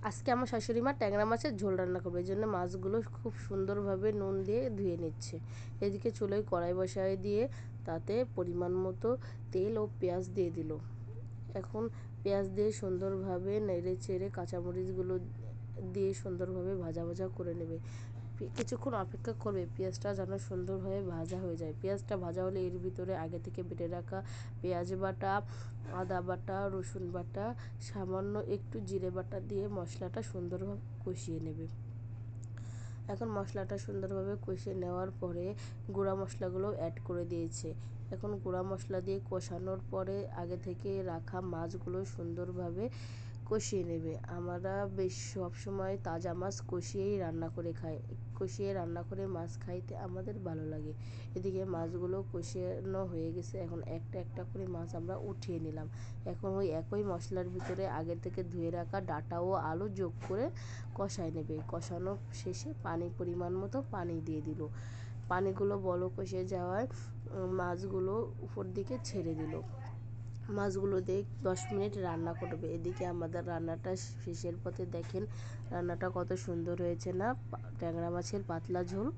আজকে আমার শাশুড়ি মা ট্যাংরা মাছের ঝোল রান্না করবে, এই জন্য মাছগুলো খুব সুন্দরভাবে নুন দিয়ে ধুয়ে নিচ্ছে। এদিকে চুলোয় কড়াই বসায় দিয়ে তাতে পরিমাণ মতো তেল ও পেঁয়াজ দিয়ে দিল। এখন পেঁয়াজ দিয়ে সুন্দরভাবে নেড়ে চেড়ে কাঁচামরিচগুলো দিয়ে সুন্দরভাবে ভাজা ভাজা করে নেবে। কিছুক্ষণ অপেক্ষা করবে পেঁয়াজটা যেন সুন্দরভাবে ভাজা হয়ে যায়। পেঁয়াজটা ভাজা হলে এর ভিতরে আগে থেকে বেটে রাখা পেঁয়াজ বাটা, আদা বাটা, রসুন বাটা, সামান্য একটু জিরে বাটা দিয়ে মশলাটা সুন্দরভাবে কষিয়ে নেবে। এখন মশলাটা সুন্দরভাবে কষিয়ে নেওয়ার পরে গুঁড়া মশলাগুলো অ্যাড করে দিয়েছে। এখন গুঁড়া মশলা দিয়ে কষানোর পরে আগে থেকে রাখা মাছগুলো সুন্দরভাবে কষিয়ে নেবে। আমরা বেশ সবসময় তাজা মাছ কষিয়েই রান্না করে খাই, কষিয়ে রান্না করে মাছ খাইতে আমাদের ভালো লাগে। এদিকে মাছগুলো কষানো হয়ে গেছে, এখন একটা একটা করে মাছ আমরা উঠিয়ে নিলাম। এখন ওই একই মশলার ভিতরে আগে থেকে ধুয়ে রাখা ডাঁটা ও আলু যোগ করে কষায় নেবে। কষানো শেষে পরিমাণ মতো পানি দিয়ে দিল। পানিগুলো বলক এসে যাওয়ায় মাছগুলো উপর দিকে ছেড়ে দিল। মাছগুলো দিয়ে 10 মিনিট রান্না করবে। এদিকে আমাদের রান্নাটা শেষের পথে দেখেন রান্নাটা কত সুন্দর হয়েছে না, ট্যাংরা মাছের পাতলা ঝোল।